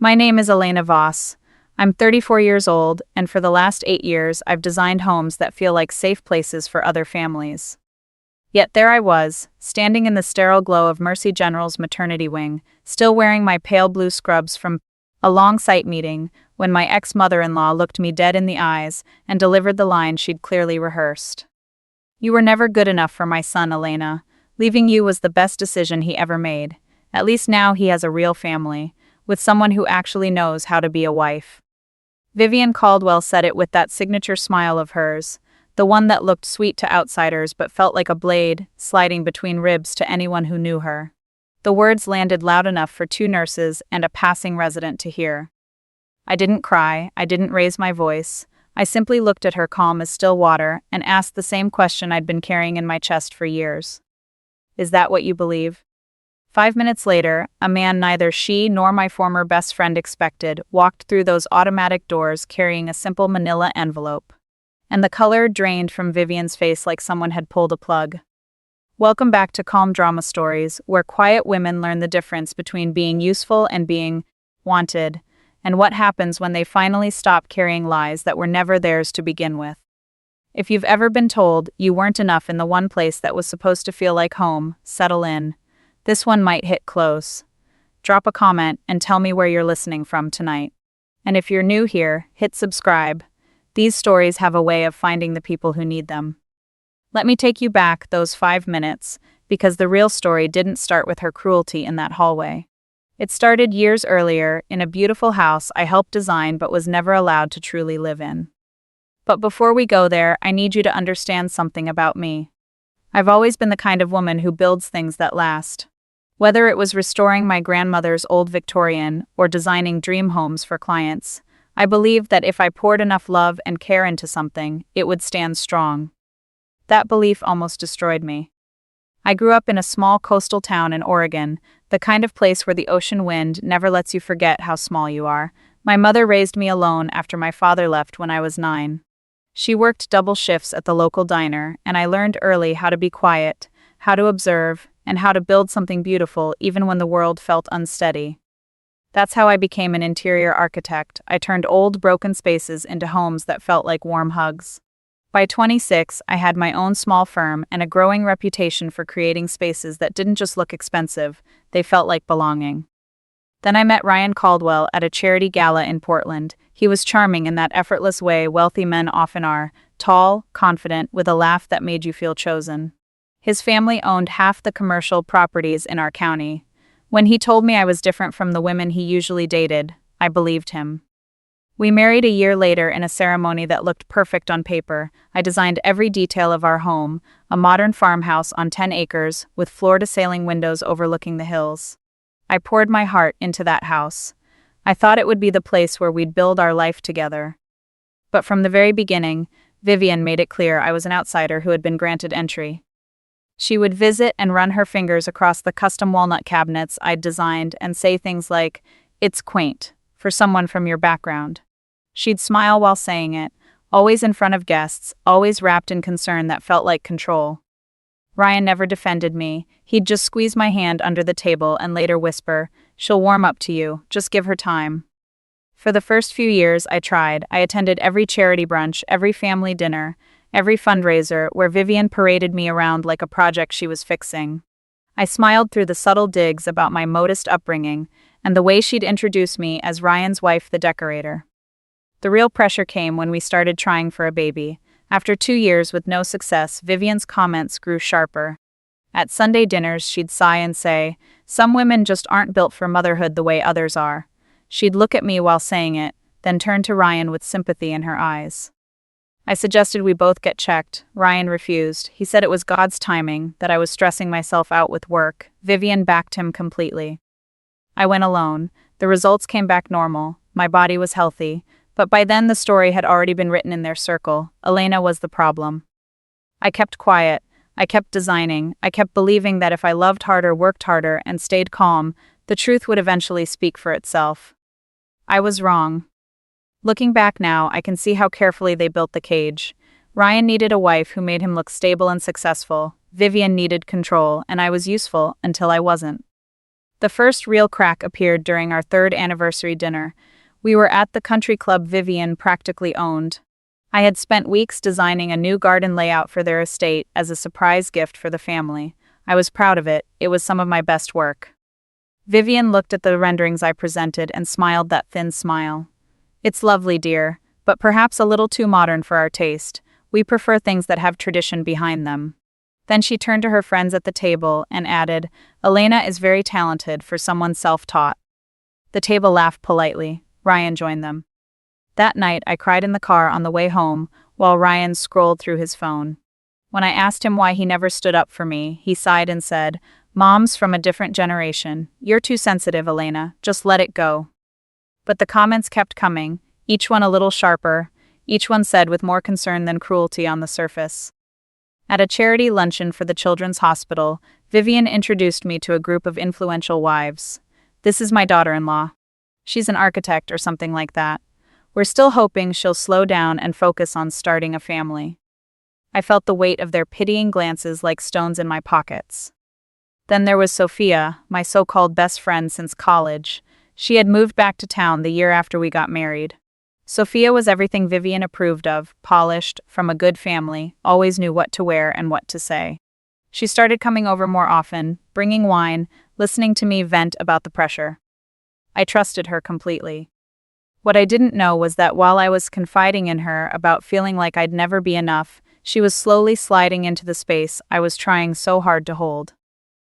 My name is Elena Voss. I'm 34 years old, and for the last 8 years, I've designed homes that feel like safe places for other families. Yet there I was, standing in the sterile glow of Mercy General's maternity wing, still wearing my pale blue scrubs from a long site meeting, when my ex-mother-in-law looked me dead in the eyes and delivered the line she'd clearly rehearsed. "You were never good enough for my son, Elena. Leaving you was the best decision he ever made. At least now he has a real family, with someone who actually knows how to be a wife." Vivian Caldwell said it with that signature smile of hers, the one that looked sweet to outsiders but felt like a blade sliding between ribs to anyone who knew her. The words landed loud enough for 2 nurses and a passing resident to hear. I didn't cry, I didn't raise my voice. I simply looked at her calm as still water and asked the same question I'd been carrying in my chest for years. "Is that what you believe?" 5 minutes later, a man neither she nor my former best friend expected walked through those automatic doors carrying a simple manila envelope. And the color drained from Vivian's face like someone had pulled a plug. Welcome back to Calm Drama Stories, where quiet women learn the difference between being useful and being wanted, and what happens when they finally stop carrying lies that were never theirs to begin with. If you've ever been told you weren't enough in the one place that was supposed to feel like home, settle in. This one might hit close. Drop a comment and tell me where you're listening from tonight. And if you're new here, hit subscribe. These stories have a way of finding the people who need them. Let me take you back those 5 minutes, because the real story didn't start with her cruelty in that hallway. It started years earlier, in a beautiful house I helped design but was never allowed to truly live in. But before we go there, I need you to understand something about me. I've always been the kind of woman who builds things that last. Whether it was restoring my grandmother's old Victorian or designing dream homes for clients, I believed that if I poured enough love and care into something, it would stand strong. That belief almost destroyed me. I grew up in a small coastal town in Oregon, the kind of place where the ocean wind never lets you forget how small you are. My mother raised me alone after my father left when I was 9. She worked double shifts at the local diner, and I learned early how to be quiet, how to observe, and how to build something beautiful even when the world felt unsteady. That's how I became an interior architect. I turned old, broken spaces into homes that felt like warm hugs. By 26, I had my own small firm and a growing reputation for creating spaces that didn't just look expensive, they felt like belonging. Then I met Ryan Caldwell at a charity gala in Portland. He was charming in that effortless way wealthy men often are, tall, confident, with a laugh that made you feel chosen. His family owned half the commercial properties in our county. When he told me I was different from the women he usually dated, I believed him. We married a year later in a ceremony that looked perfect on paper. I designed every detail of our home, a modern farmhouse on 10 acres with floor-to-ceiling windows overlooking the hills. I poured my heart into that house. I thought it would be the place where we'd build our life together. But from the very beginning, Vivian made it clear I was an outsider who had been granted entry. She would visit and run her fingers across the custom walnut cabinets I'd designed and say things like, "It's quaint, for someone from your background." She'd smile while saying it, always in front of guests, always wrapped in concern that felt like control. Ryan never defended me. He'd just squeeze my hand under the table and later whisper, "She'll warm up to you, just give her time." For the first few years I tried. I attended every charity brunch, every family dinner, every fundraiser where Vivian paraded me around like a project she was fixing. I smiled through the subtle digs about my modest upbringing and the way she'd introduce me as Ryan's wife, the decorator. The real pressure came when we started trying for a baby. After 2 years with no success, Vivian's comments grew sharper. At Sunday dinners, she'd sigh and say, "Some women just aren't built for motherhood the way others are." She'd look at me while saying it, then turn to Ryan with sympathy in her eyes. I suggested we both get checked. Ryan refused. He said it was God's timing, that I was stressing myself out with work. Vivian backed him completely. I went alone. The results came back normal. My body was healthy. But by then the story had already been written in their circle. Elena was the problem. I kept quiet. I kept designing. I kept believing that if I loved harder, worked harder, and stayed calm, the truth would eventually speak for itself. I was wrong. Looking back now, I can see how carefully they built the cage. Ryan needed a wife who made him look stable and successful. Vivian needed control, and I was useful until I wasn't. The first real crack appeared during our third anniversary dinner. We were at the country club Vivian practically owned. I had spent weeks designing a new garden layout for their estate as a surprise gift for the family. I was proud of it. It was some of my best work. Vivian looked at the renderings I presented and smiled that thin smile. "It's lovely, dear, but perhaps a little too modern for our taste. We prefer things that have tradition behind them." Then she turned to her friends at the table and added, "Elena is very talented for someone self-taught." The table laughed politely. Ryan joined them. That night, I cried in the car on the way home while Ryan scrolled through his phone. When I asked him why he never stood up for me, he sighed and said, "Mom's from a different generation. You're too sensitive, Elena. Just let it go." But the comments kept coming, each one a little sharper, each one said with more concern than cruelty on the surface. At a charity luncheon for the Children's Hospital, Vivian introduced me to a group of influential wives. "This is my daughter-in-law. She's an architect or something like that. We're still hoping she'll slow down and focus on starting a family." I felt the weight of their pitying glances like stones in my pockets. Then there was Sophia, my so-called best friend since college. She had moved back to town the year after we got married. Sophia was everything Vivian approved of, polished, from a good family, always knew what to wear and what to say. She started coming over more often, bringing wine, listening to me vent about the pressure. I trusted her completely. What I didn't know was that while I was confiding in her about feeling like I'd never be enough, she was slowly sliding into the space I was trying so hard to hold.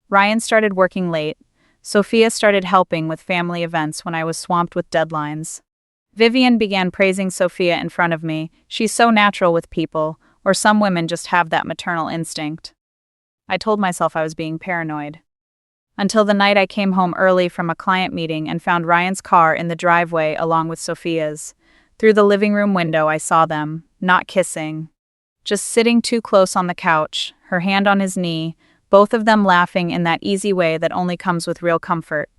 Ryan started working late. Sophia started helping with family events when I was swamped with deadlines. Vivian began praising Sophia in front of me. "She's so natural with people," or "some women just have that maternal instinct." I told myself I was being paranoid. Until the night I came home early from a client meeting and found Ryan's car in the driveway along with Sophia's. Through the living room window I saw them, not kissing. Just sitting too close on the couch, her hand on his knee, both of them laughing in that easy way that only comes with real comfort.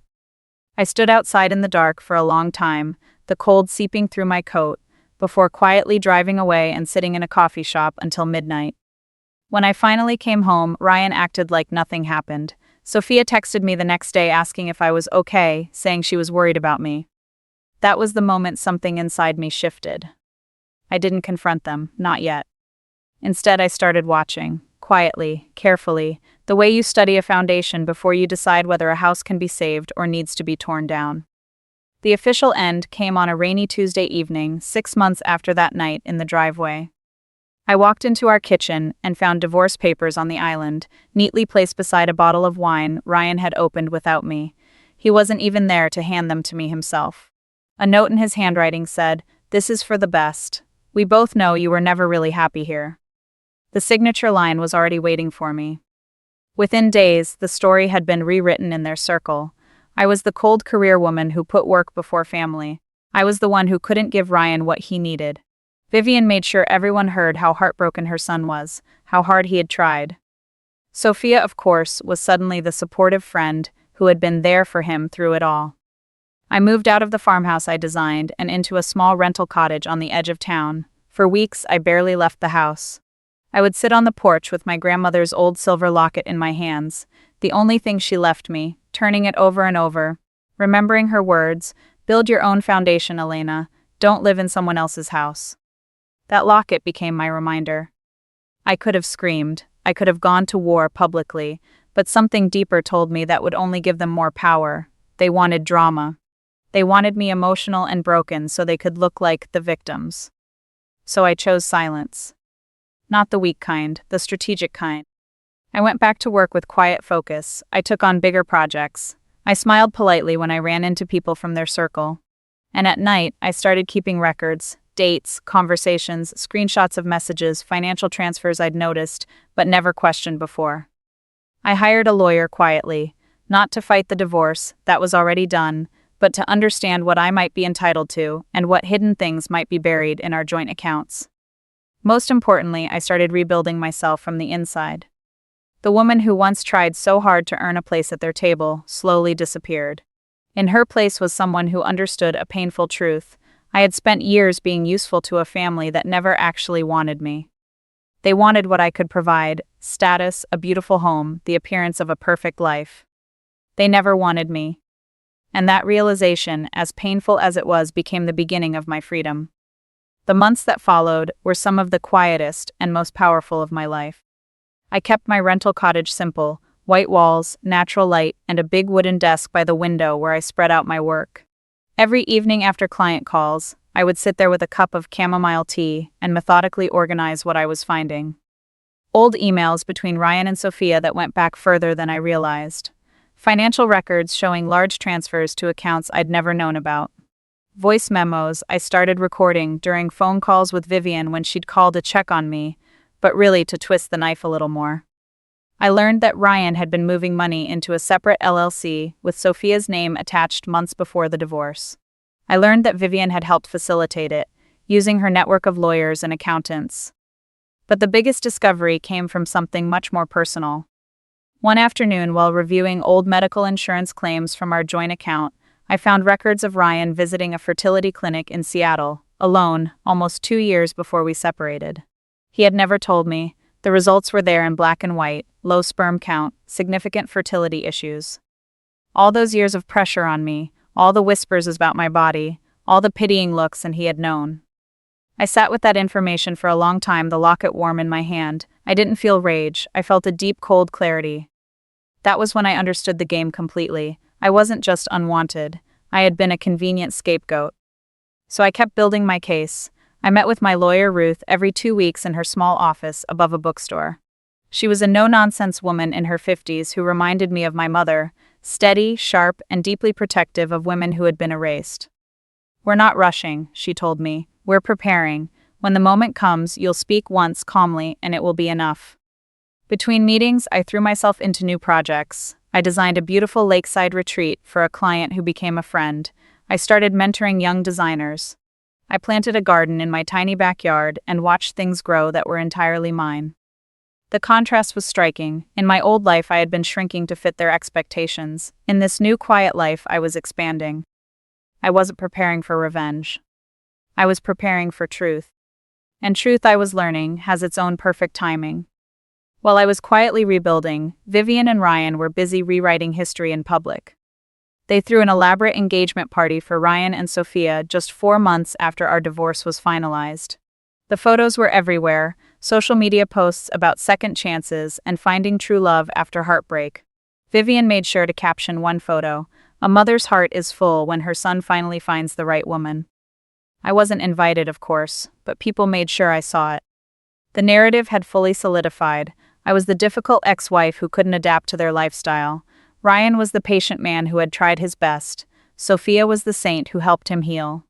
I stood outside in the dark for a long time, the cold seeping through my coat, before quietly driving away and sitting in a coffee shop until midnight. When I finally came home, Ryan acted like nothing happened. Sophia texted me the next day asking if I was okay, saying she was worried about me. That was the moment something inside me shifted. I didn't confront them, not yet. Instead, I started watching, quietly, carefully, the way you study a foundation before you decide whether a house can be saved or needs to be torn down. The official end came on a rainy Tuesday evening, 6 months after that night in the driveway. I walked into our kitchen and found divorce papers on the island, neatly placed beside a bottle of wine Ryan had opened without me. He wasn't even there to hand them to me himself. A note in his handwriting said, "This is for the best. We both know you were never really happy here." The signature line was already waiting for me. Within days, the story had been rewritten in their circle. I was the cold career woman who put work before family. I was the one who couldn't give Ryan what he needed. Vivian made sure everyone heard how heartbroken her son was, how hard he had tried. Sophia, of course, was suddenly the supportive friend who had been there for him through it all. I moved out of the farmhouse I designed and into a small rental cottage on the edge of town. For weeks, I barely left the house. I would sit on the porch with my grandmother's old silver locket in my hands, the only thing she left me, turning it over and over, remembering her words, "Build your own foundation, Elena. Don't live in someone else's house." That locket became my reminder. I could have screamed, I could have gone to war publicly, but something deeper told me that would only give them more power. They wanted drama. They wanted me emotional and broken so they could look like the victims. So I chose silence. Not the weak kind, the strategic kind. I went back to work with quiet focus. I took on bigger projects. I smiled politely when I ran into people from their circle. And at night, I started keeping records, dates, conversations, screenshots of messages, financial transfers I'd noticed, but never questioned before. I hired a lawyer quietly, not to fight the divorce, that was already done, but to understand what I might be entitled to and what hidden things might be buried in our joint accounts. Most importantly, I started rebuilding myself from the inside. The woman who once tried so hard to earn a place at their table slowly disappeared. In her place was someone who understood a painful truth. I had spent years being useful to a family that never actually wanted me. They wanted what I could provide: status, a beautiful home, the appearance of a perfect life. They never wanted me. And that realization, as painful as it was, became the beginning of my freedom. The months that followed were some of the quietest and most powerful of my life. I kept my rental cottage simple: white walls, natural light, and a big wooden desk by the window where I spread out my work. Every evening after client calls, I would sit there with a cup of chamomile tea and methodically organize what I was finding. Old emails between Ryan and Sophia that went back further than I realized. Financial records showing large transfers to accounts I'd never known about. Voice memos I started recording during phone calls with Vivian when she'd call to check on me, but really to twist the knife a little more. I learned that Ryan had been moving money into a separate LLC with Sophia's name attached months before the divorce. I learned that Vivian had helped facilitate it, using her network of lawyers and accountants. But the biggest discovery came from something much more personal. One afternoon, while reviewing old medical insurance claims from our joint account, I found records of Ryan visiting a fertility clinic in Seattle, alone, almost 2 years before we separated. He had never told me. The results were there in black and white: low sperm count, significant fertility issues. All those years of pressure on me, all the whispers about my body, all the pitying looks, and he had known. I sat with that information for a long time, the locket warm in my hand. I didn't feel rage, I felt a deep, cold clarity. That was when I understood the game completely. I wasn't just unwanted, I had been a convenient scapegoat. So I kept building my case. I met with my lawyer Ruth every 2 weeks in her small office above a bookstore. She was a no-nonsense woman in her 50s who reminded me of my mother, steady, sharp, and deeply protective of women who had been erased. "We're not rushing," she told me. "We're preparing. When the moment comes, you'll speak once calmly and it will be enough." Between meetings, I threw myself into new projects. I designed a beautiful lakeside retreat for a client who became a friend. I started mentoring young designers. I planted a garden in my tiny backyard and watched things grow that were entirely mine. The contrast was striking. In my old life, I had been shrinking to fit their expectations. In this new quiet life, I was expanding. I wasn't preparing for revenge. I was preparing for truth. And truth, I was learning, has its own perfect timing. While I was quietly rebuilding, Vivian and Ryan were busy rewriting history in public. They threw an elaborate engagement party for Ryan and Sophia just 4 months after our divorce was finalized. The photos were everywhere, social media posts about second chances and finding true love after heartbreak. Vivian made sure to caption one photo: "A mother's heart is full when her son finally finds the right woman." I wasn't invited, of course, but people made sure I saw it. The narrative had fully solidified. I was the difficult ex-wife who couldn't adapt to their lifestyle. Ryan was the patient man who had tried his best. Sophia was the saint who helped him heal.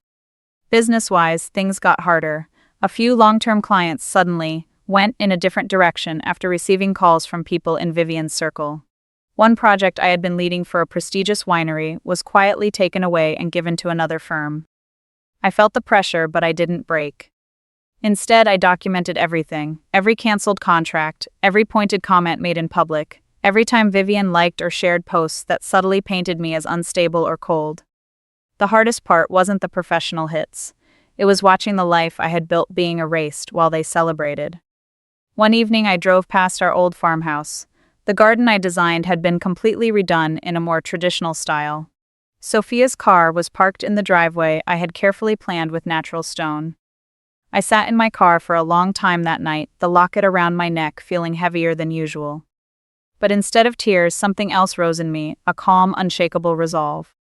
Business-wise, things got harder. A few long-term clients suddenly went in a different direction after receiving calls from people in Vivian's circle. One project I had been leading for a prestigious winery was quietly taken away and given to another firm. I felt the pressure, but I didn't break. Instead, I documented everything: every canceled contract, every pointed comment made in public, every time Vivian liked or shared posts that subtly painted me as unstable or cold. The hardest part wasn't the professional hits. It was watching the life I had built being erased while they celebrated. One evening, I drove past our old farmhouse. The garden I designed had been completely redone in a more traditional style. Sophia's car was parked in the driveway I had carefully planned with natural stone. I sat in my car for a long time that night, the locket around my neck feeling heavier than usual. But instead of tears, something else rose in me, a calm, unshakable resolve.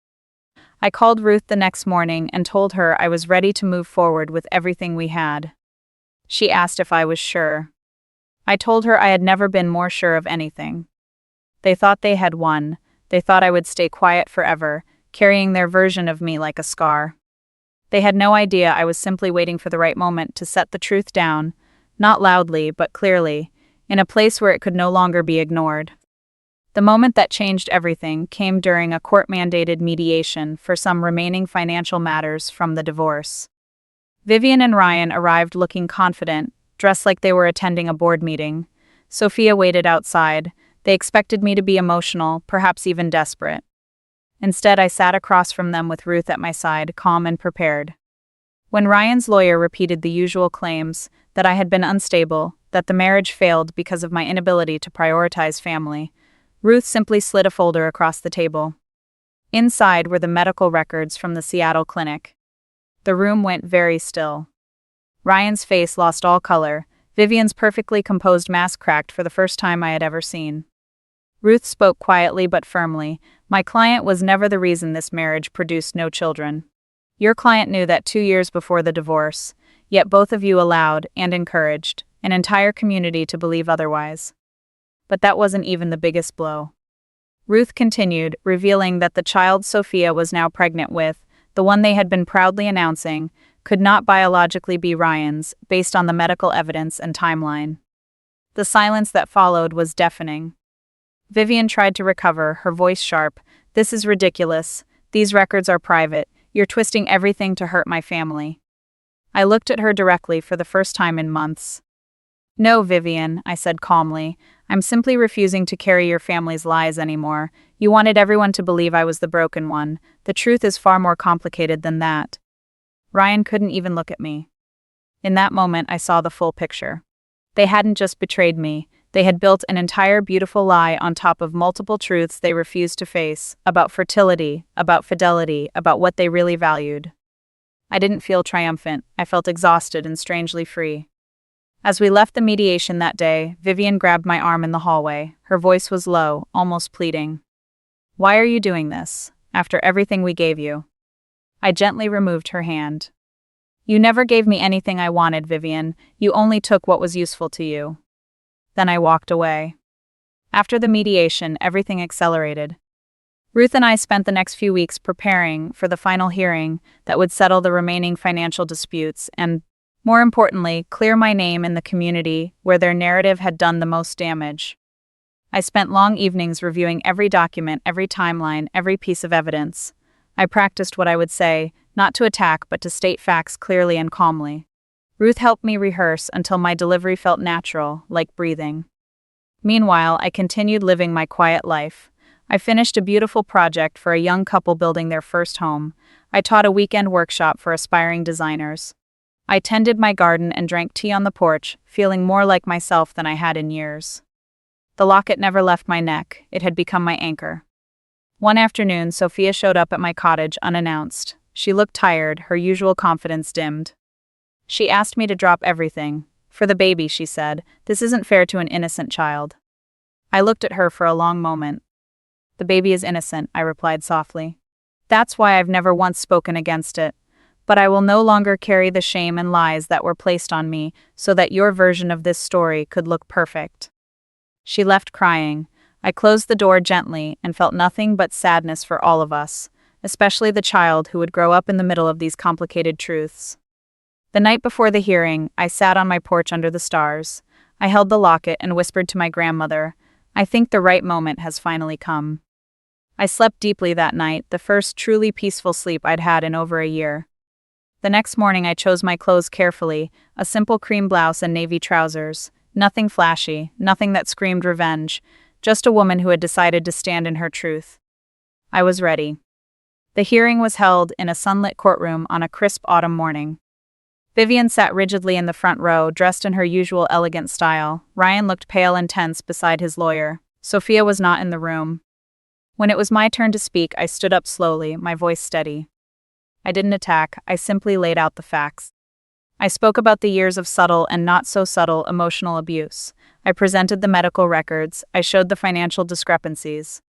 I called Ruth the next morning and told her I was ready to move forward with everything we had. She asked if I was sure. I told her I had never been more sure of anything. They thought they had won. They thought I would stay quiet forever, carrying their version of me like a scar. They had no idea I was simply waiting for the right moment to set the truth down, not loudly but clearly, in a place where it could no longer be ignored. The moment that changed everything came during a court-mandated mediation for some remaining financial matters from the divorce. Vivian and Ryan arrived looking confident, dressed like they were attending a board meeting. Sophia waited outside. They expected me to be emotional, perhaps even desperate. Instead, I sat across from them with Ruth at my side, calm and prepared. When Ryan's lawyer repeated the usual claims, that I had been unstable, that the marriage failed because of my inability to prioritize family, Ruth simply slid a folder across the table. Inside were the medical records from the Seattle clinic. The room went very still. Ryan's face lost all color. Vivian's perfectly composed mask cracked for the first time I had ever seen. Ruth spoke quietly but firmly. My client was never the reason this marriage produced no children. Your client knew that 2 years before the divorce, yet both of you allowed, and encouraged, an entire community to believe otherwise. But that wasn't even the biggest blow. Ruth continued, revealing that the child Sophia was now pregnant with, the one they had been proudly announcing, could not biologically be Ryan's, based on the medical evidence and timeline. The silence that followed was deafening. Vivian tried to recover, her voice sharp. "This is ridiculous. These records are private. You're twisting everything to hurt my family." I looked at her directly for the first time in months. "No, Vivian," I said calmly. "I'm simply refusing to carry your family's lies anymore. You wanted everyone to believe I was the broken one. The truth is far more complicated than that." Ryan couldn't even look at me. In that moment, I saw the full picture. They hadn't just betrayed me. They had built an entire beautiful lie on top of multiple truths they refused to face, about fertility, about fidelity, about what they really valued. I didn't feel triumphant. I felt exhausted and strangely free. As we left the mediation that day, Vivian grabbed my arm in the hallway. Her voice was low, almost pleading. "Why are you doing this, after everything we gave you?" I gently removed her hand. "You never gave me anything I wanted, Vivian. You only took what was useful to you." Then I walked away. After the mediation, everything accelerated. Ruth and I spent the next few weeks preparing for the final hearing that would settle the remaining financial disputes and, more importantly, clear my name in the community where their narrative had done the most damage. I spent long evenings reviewing every document, every timeline, every piece of evidence. I practiced what I would say, not to attack but to state facts clearly and calmly. Ruth helped me rehearse until my delivery felt natural, like breathing. Meanwhile, I continued living my quiet life. I finished a beautiful project for a young couple building their first home. I taught a weekend workshop for aspiring designers. I tended my garden and drank tea on the porch, feeling more like myself than I had in years. The locket never left my neck. It had become my anchor. One afternoon, Sophia showed up at my cottage unannounced. She looked tired, her usual confidence dimmed. She asked me to drop everything. "For the baby," she said. "This isn't fair to an innocent child." I looked at her for a long moment. "The baby is innocent," I replied softly. "That's why I've never once spoken against it. But I will no longer carry the shame and lies that were placed on me so that your version of this story could look perfect." She left crying. I closed the door gently and felt nothing but sadness for all of us, especially the child who would grow up in the middle of these complicated truths. The night before the hearing, I sat on my porch under the stars. I held the locket and whispered to my grandmother, "I think the right moment has finally come." I slept deeply that night, the first truly peaceful sleep I'd had in over a year. The next morning I chose my clothes carefully, a simple cream blouse and navy trousers. Nothing flashy, nothing that screamed revenge, just a woman who had decided to stand in her truth. I was ready. The hearing was held in a sunlit courtroom on a crisp autumn morning. Vivian sat rigidly in the front row, dressed in her usual elegant style. Ryan looked pale and tense beside his lawyer. Sophia was not in the room. When it was my turn to speak, I stood up slowly, my voice steady. I didn't attack, I simply laid out the facts. I spoke about the years of subtle and not so subtle emotional abuse. I presented the medical records, I showed the financial discrepancies.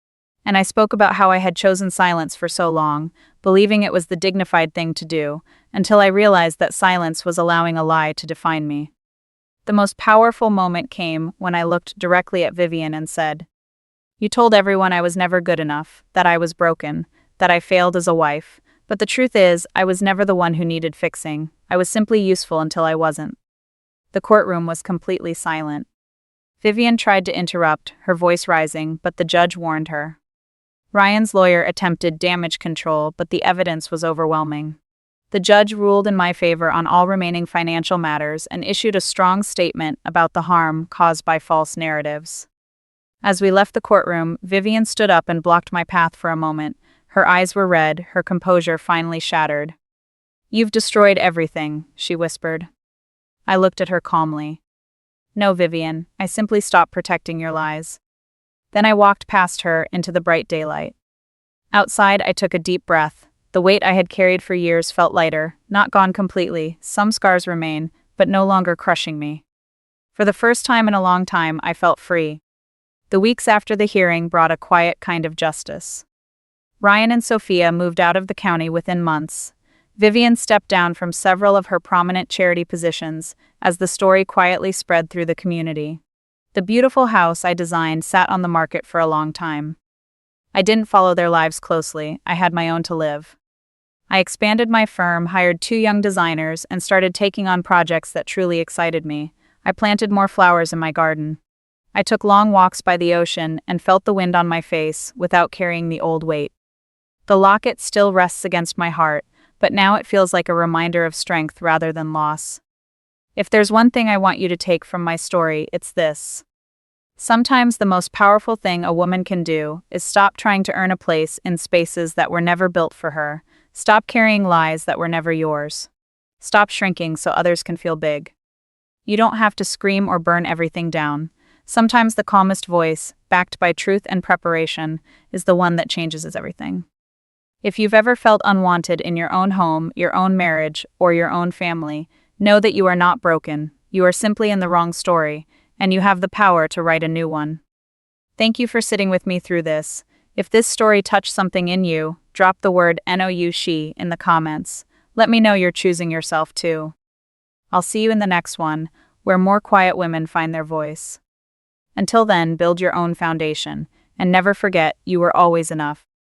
And I spoke about how I had chosen silence for so long, believing it was the dignified thing to do, until I realized that silence was allowing a lie to define me. The most powerful moment came when I looked directly at Vivian and said, "You told everyone I was never good enough, that I was broken, that I failed as a wife, but the truth is, I was never the one who needed fixing. I was simply useful until I wasn't." The courtroom was completely silent. Vivian tried to interrupt, her voice rising, but the judge warned her. Ryan's lawyer attempted damage control, but the evidence was overwhelming. The judge ruled in my favor on all remaining financial matters and issued a strong statement about the harm caused by false narratives. As we left the courtroom, Vivian stood up and blocked my path for a moment. Her eyes were red, her composure finally shattered. "You've destroyed everything," she whispered. I looked at her calmly. "No, Vivian, I simply stopped protecting your lies." Then I walked past her into the bright daylight. Outside, I took a deep breath. The weight I had carried for years felt lighter, not gone completely. Some scars remain, but no longer crushing me. For the first time in a long time, I felt free. The weeks after the hearing brought a quiet kind of justice. Ryan and Sophia moved out of the county within months. Vivian stepped down from several of her prominent charity positions as the story quietly spread through the community. The beautiful house I designed sat on the market for a long time. I didn't follow their lives closely, I had my own to live. I expanded my firm, hired 2 young designers, and started taking on projects that truly excited me. I planted more flowers in my garden. I took long walks by the ocean and felt the wind on my face without carrying the old weight. The locket still rests against my heart, but now it feels like a reminder of strength rather than loss. If there's one thing I want you to take from my story, it's this. Sometimes the most powerful thing a woman can do is stop trying to earn a place in spaces that were never built for her. Stop carrying lies that were never yours. Stop shrinking so others can feel big. You don't have to scream or burn everything down. Sometimes the calmest voice, backed by truth and preparation, is the one that changes everything. If you've ever felt unwanted in your own home, your own marriage, or your own family, know that you are not broken. You are simply in the wrong story, and you have the power to write a new one. Thank you for sitting with me through this. If this story touched something in you, drop the word NOU she in the comments. Let me know you're choosing yourself too. I'll see you in the next one, where more quiet women find their voice. Until then, build your own foundation, and never forget you were always enough.